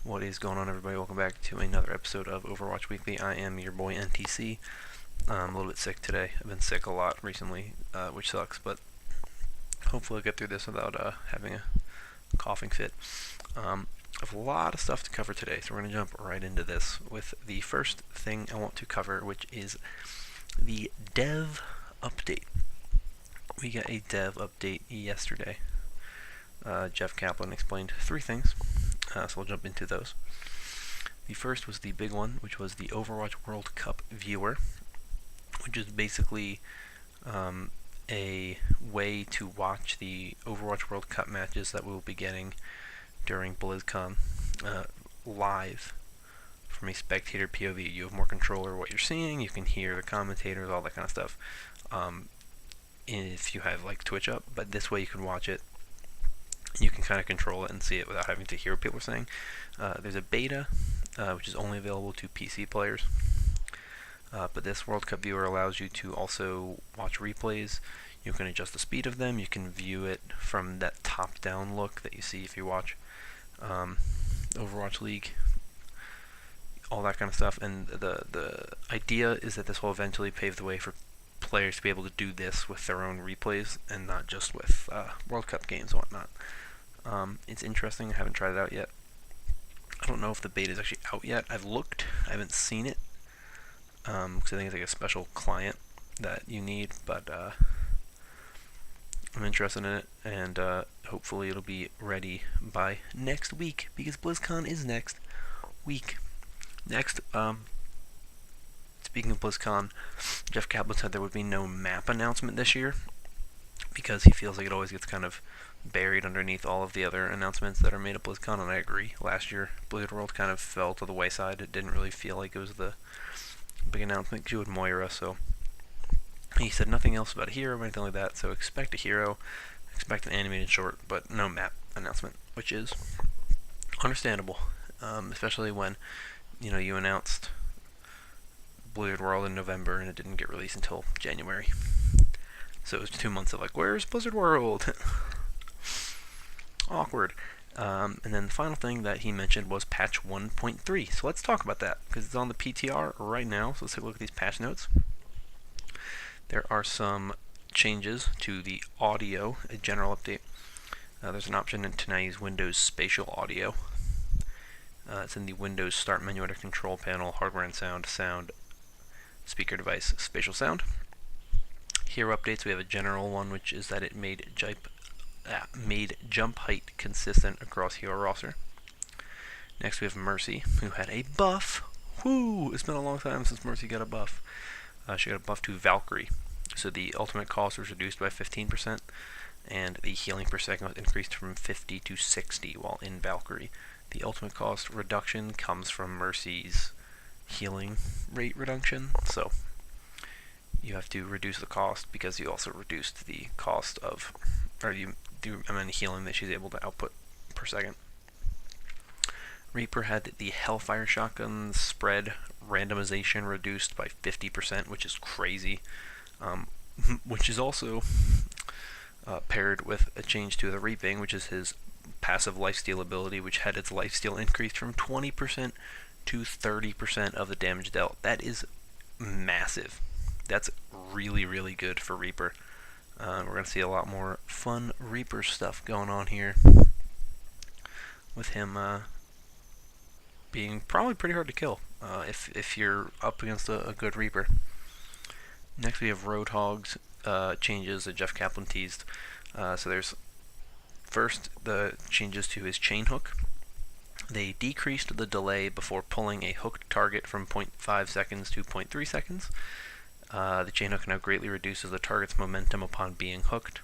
What is going on, everybody? Welcome back to another episode of Overwatch Weekly. I am your boy NTC. I'm a little bit sick today. I've been sick a lot recently, which sucks, but hopefully I'll get through this without having a coughing fit. I have a lot of stuff to cover today, so we're going to jump right into this with the first thing I want to cover, which is the dev update. We got a dev update yesterday. Jeff Kaplan explained three things, so we'll jump into those. The first was the big one, which was the Overwatch World Cup viewer, which is basically a way to watch the Overwatch World Cup matches that we will be getting during BlizzCon live from a spectator POV. You have more control over what you're seeing, you can hear the commentators, all that kind of stuff, if you have like Twitch up, but this way you can watch it. You can kind of control it and see it without having to hear what people are saying. There's a beta, which is only available to PC players. But this World Cup viewer allows you to also watch replays. You can adjust the speed of them. You can view it from that top-down look that you see if you watch Overwatch League. All that kind of stuff. And the idea is that this will eventually pave the way for players to be able to do this with their own replays and not just with World Cup games and whatnot. It's interesting. I haven't tried it out yet. I don't know if the beta is actually out yet. I've looked. I haven't seen it. Because I think it's like a special client that you need. But I'm interested in it. And hopefully it'll be ready by next week. Because BlizzCon is next week. Next, speaking of BlizzCon, Jeff Kaplan said there would be no map announcement this year. Because he feels like it always gets kind of buried underneath all of the other announcements that are made at BlizzCon, and I agree. Last year, Blizzard World kind of fell to the wayside. It didn't really feel like it was the big announcement because you had Moira, so he said nothing else about a hero or anything like that, so expect a hero, expect an animated short, but no map announcement, which is understandable, especially when, you announced Blizzard World in November and it didn't get released until January. So it was 2 months of like, where's Blizzard World? Awkward. And then the final thing that he mentioned was patch 1.3. So let's talk about that, because it's on the PTR right now. So let's take a look at these patch notes. There are some changes to the audio, a general update. There's an option to now use Windows Spatial Audio. It's in the Windows Start menu under Control Panel, Hardware and Sound, Speaker Device, Spatial Sound. Hero updates, we have a general one, which is that it made jump height consistent across hero roster. Next we have Mercy, who had a buff. Woo! It's been a long time since Mercy got a buff. She got a buff to Valkyrie. So the ultimate cost was reduced by 15%, and the healing per second was increased from 50 to 60 while in Valkyrie. The ultimate cost reduction comes from Mercy's healing rate reduction, so you have to reduce the cost because you also reduced the cost of, or you do healing that she's able to output per second. Reaper had the Hellfire Shotgun spread randomization reduced by 50%, which is crazy, which is also paired with a change to the Reaping, which is his passive lifesteal ability, which had its lifesteal increased from 20% to 30% of the damage dealt. That is massive. That's really, really good for Reaper. We're going to see a lot more fun Reaper stuff going on here, with him being probably pretty hard to kill if you're up against a good Reaper. Next we have Roadhog's changes that Jeff Kaplan teased. So there's first the changes to his chain hook. They decreased the delay before pulling a hooked target from 0.5 seconds to 0.3 seconds. The chain hook now greatly reduces the target's momentum upon being hooked,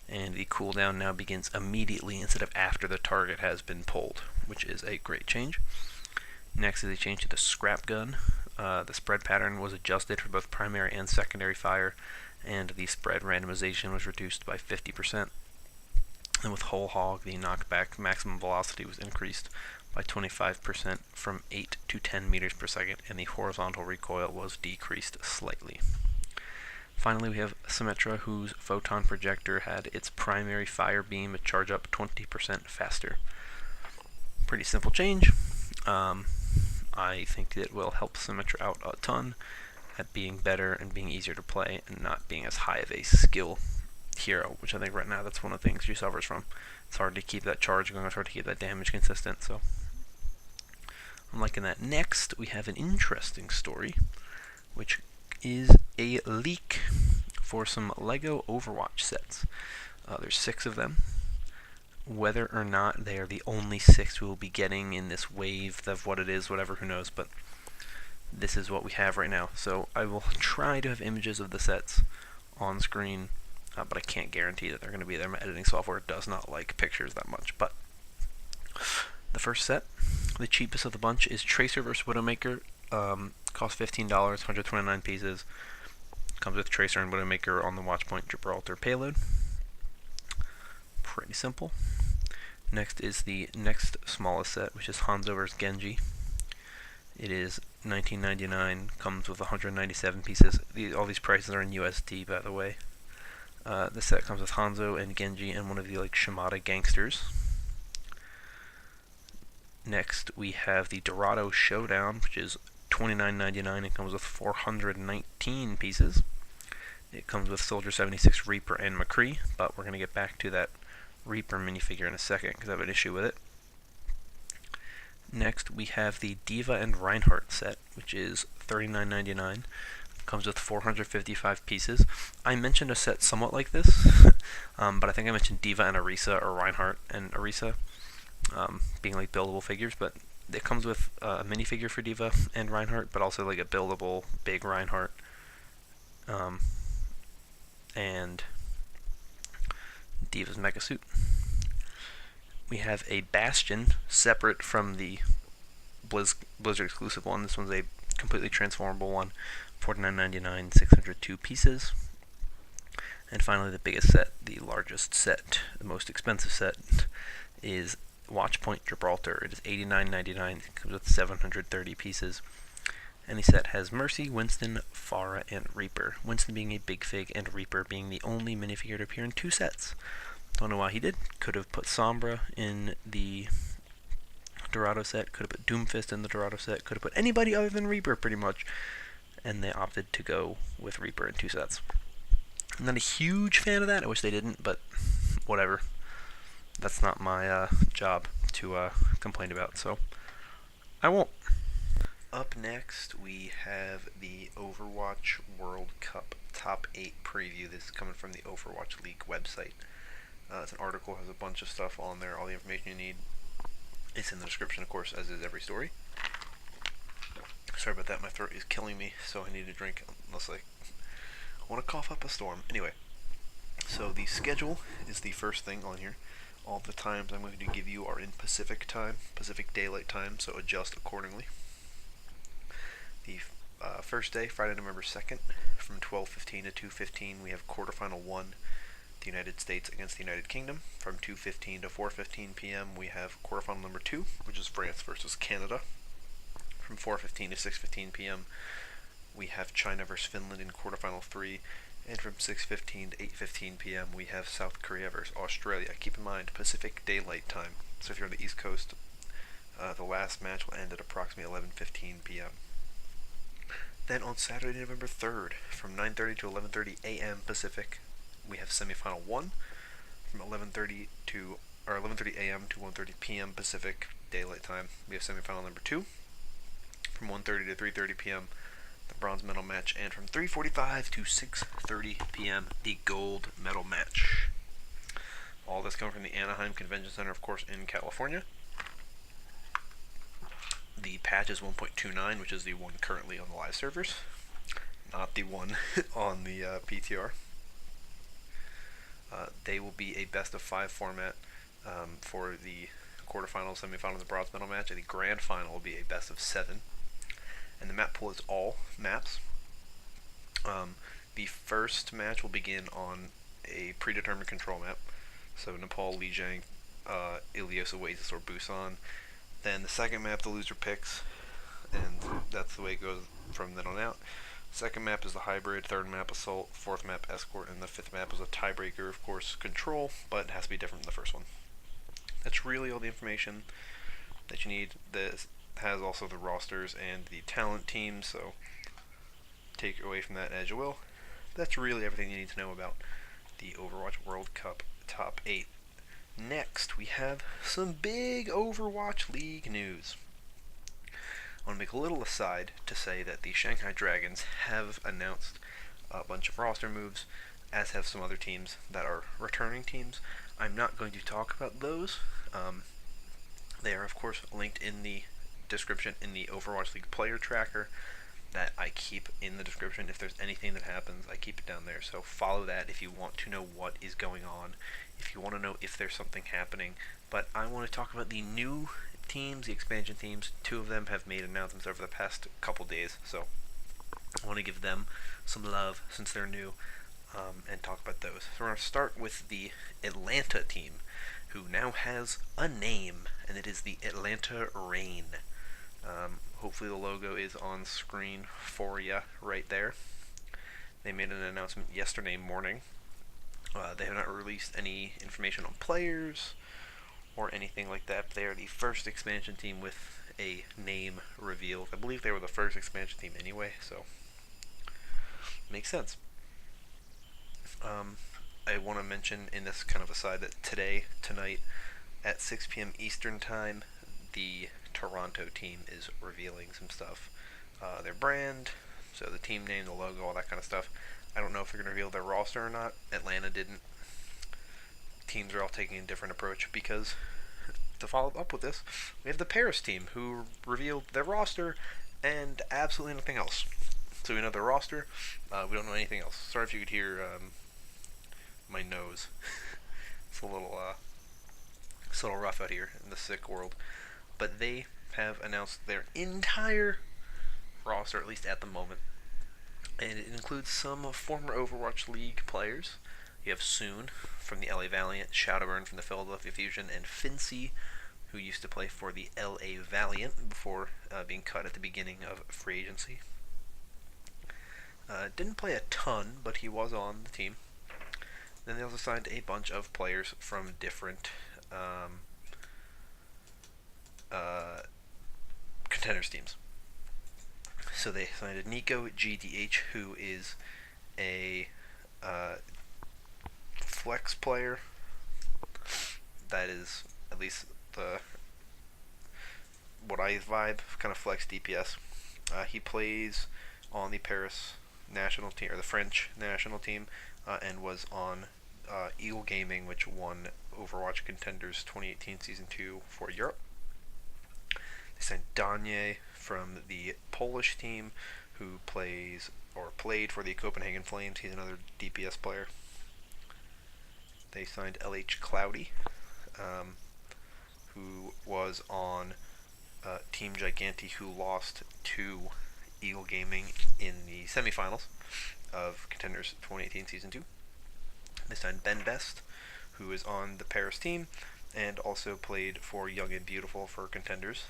and the cooldown now begins immediately instead of after the target has been pulled, which is a great change. Next is a change to the scrap gun. The spread pattern was adjusted for both primary and secondary fire, and the spread randomization was reduced by 50%. And with Whole Hog, the knockback maximum velocity was increased by 25% from 8 to 10 meters per second, and the horizontal recoil was decreased slightly. Finally, we have Symmetra, whose photon projector had its primary fire beam charge up 20% faster. Pretty simple change. I think it will help Symmetra out a ton at being better and being easier to play and not being as high of a skill hero, which I think right now that's one of the things she suffers from. It's hard to keep that charge going, it's hard to keep that damage consistent, so I'm liking that. Next, we have an interesting story, which is a leak for some LEGO Overwatch sets. There's 6 of them. Whether or not they are the only 6 we will be getting in this wave of what it is, whatever, who knows, but this is what we have right now. So I will try to have images of the sets on screen, but I can't guarantee that they're going to be there. My editing software does not like pictures that much. But the first set, the cheapest of the bunch, is Tracer vs. Widowmaker. Costs $15, 129 pieces. Comes with Tracer and Widowmaker on the Watchpoint Gibraltar payload. Pretty simple. Next is the next smallest set, which is Hanzo vs. Genji. It is $19.99, comes with 197 pieces. All these prices are in USD, by the way. The set comes with Hanzo and Genji and one of the Shimada gangsters. Next, we have the Dorado Showdown, which is $29.99 and comes with 419 pieces. It comes with Soldier 76, Reaper, and McCree, but we're going to get back to that Reaper minifigure in a second because I have an issue with it. Next, we have the Diva and Reinhardt set, which is $39.99. Comes with 455 pieces. I mentioned a set somewhat like this, but I think I mentioned Diva and Orisa, or Reinhardt and Orisa, being like buildable figures, but it comes with a minifigure for Diva and Reinhardt, but also like a buildable big Reinhardt, and Diva's Mega Suit. We have a Bastion, separate from the Blizzard exclusive one. This one's a completely transformable one, $49.99, 602 pieces. And finally, the biggest set, the largest set, the most expensive set, is Watchpoint Gibraltar. It is $89.99, it comes with 730 pieces. And the set has Mercy, Winston, Pharah, and Reaper. Winston being a big fig, and Reaper being the only minifigure to appear in 2 sets. Don't know why he did. Could have put Sombra in the Dorado set, could have put Doomfist in the Dorado set, could have put anybody other than Reaper, pretty much. And they opted to go with Reaper in 2 sets. I'm not a huge fan of that. I wish they didn't, but whatever. That's not my job to complain about, so I won't. Up next, we have the Overwatch World Cup Top 8 preview. This is coming from the Overwatch League website. It's an article, has a bunch of stuff on there, all the information you need. It's in the description, of course, as is every story. Sorry about that, my throat is killing me, so I need a drink, unless I want to cough up a storm. Anyway, so the schedule is the first thing on here. All the times I'm going to give you are in Pacific time, Pacific Daylight Time, so adjust accordingly. The first day, Friday, November 2nd, from 12:15 to 2:15, we have quarterfinal 1, the United States against the United Kingdom. From 2:15 to 4:15 p.m., we have quarterfinal number 2, which is France versus Canada. From 4:15 to 6:15 p.m., we have China versus Finland in quarterfinal 3. And from 6:15 to 8:15 p.m., we have South Korea versus Australia. Keep in mind, Pacific Daylight Time. So if you're on the East Coast, the last match will end at approximately 11:15 p.m. Then on Saturday, November 3rd, from 9:30 to 11:30 a.m. Pacific, we have semifinal 1. From 11:30 a.m. to 1:30 p.m. Pacific Daylight Time, we have semifinal number 2. From 1:30 to 3:30 p.m., the bronze medal match, and from 3:45 to 6:30 p.m., the gold medal match. All this coming from the Anaheim Convention Center, of course, in California. The patch is 1.29, which is the one currently on the live servers, not the one on the PTR. They will be a best-of-5 format for the quarterfinals, semifinals, and the bronze medal match, and the grand final will be a best-of-7. And the map pool is all maps. The first match will begin on a predetermined control map, so Nepal, Lijiang, Ilios, Oasis, or Busan. Then the second map the loser picks, and that's the way it goes from then on out. Second map is the hybrid, third map Assault, fourth map Escort, and the fifth map is a tiebreaker, of course, Control, but it has to be different than the first one. That's really all the information that you need. The has also the rosters and the talent teams, so take away from that as you will. That's really everything you need to know about the Overwatch World Cup Top 8. Next, we have some big Overwatch League news. I want to make a little aside to say that the Shanghai Dragons have announced a bunch of roster moves, as have some other teams that are returning teams. I'm not going to talk about those. They are, of course, linked in the description in the Overwatch League player tracker that I keep in the description. If there's anything that happens, I keep it down there. So follow that if you want to know what is going on, if you want to know if there's something happening. But I want to talk about the new teams, the expansion teams. 2 of them have made announcements over the past couple days, so I want to give them some love since they're new, and talk about those. So we're going to start with the Atlanta team, who now has a name, and it is the Atlanta Reign. Hopefully the logo is on screen for you right there. They made an announcement yesterday morning. They have not released any information on players or anything like that. They are the first expansion team with a name revealed. I believe they were the first expansion team anyway, so makes sense. I want to mention in this kind of aside that tonight, at 6 p.m. Eastern Time, the Toronto team is revealing some stuff. Their brand, so the team name, the logo, all that kind of stuff. I don't know if they're going to reveal their roster or not. Atlanta didn't. Teams are all taking a different approach because, to follow up with this, we have the Paris team who revealed their roster and absolutely nothing else. So we know their roster, we don't know anything else. Sorry if you could hear my nose. It's a little rough out here in the sick world. But they have announced their entire roster, at least at the moment. And it includes some former Overwatch League players. You have Soon from the LA Valiant, Shadowburn from the Philadelphia Fusion, and Fincy, who used to play for the LA Valiant before being cut at the beginning of free agency. Didn't play a ton, but he was on the team. Then they also signed a bunch of players from different contenders teams. So they signed a Nico GDH, who is a flex player. That is at least what I vibe, kind of flex DPS. He plays on the Paris national team, or the French national team, and was on Eagle Gaming, which won Overwatch Contenders 2018 Season 2 for Europe. They signed Danye from the Polish team, who played for the Copenhagen Flames. He's another DPS player. They signed LH Cloudy, who was on Team Giganti, who lost to Eagle Gaming in the semifinals of Contenders 2018 Season 2. They signed Ben Best, who is on the Paris team, and also played for Young and Beautiful for Contenders.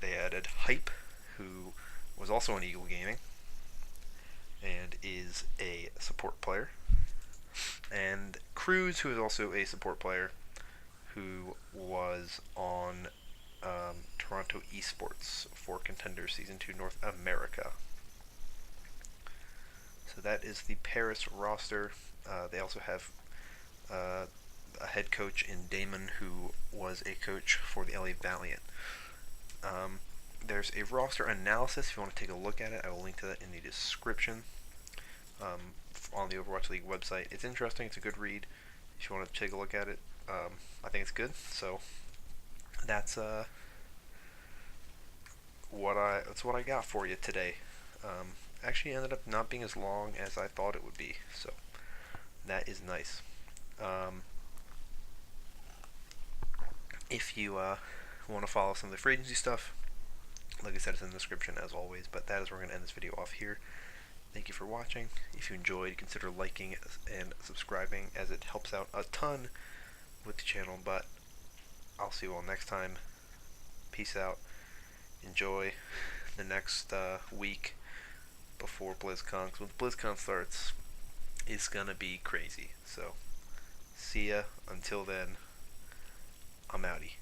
They added Hype, who was also on Eagle Gaming, and is a support player. And Cruz, who is also a support player, who was on Toronto Esports for Contenders Season 2 North America. So that is the Paris roster. They also have a head coach in Damon, who was a coach for the LA Valiant. There's a roster analysis if you want to take a look at it. I will link to that in the description on the Overwatch League website. It's interesting. It's a good read. If you want to take a look at it, I think it's good. So that's what I got for you today. Actually ended up not being as long as I thought it would be, so that is nice. If you want to follow some of the free agency stuff, like I said, it's in the description as always, but that is where we're going to end this video off here. Thank you for watching. If you enjoyed, consider liking and subscribing, as it helps out a ton with the channel. But I'll see you all next time. Peace out. Enjoy the next week before BlizzCon, because when BlizzCon starts, it's gonna be crazy. So see ya. Until then, I'm outie.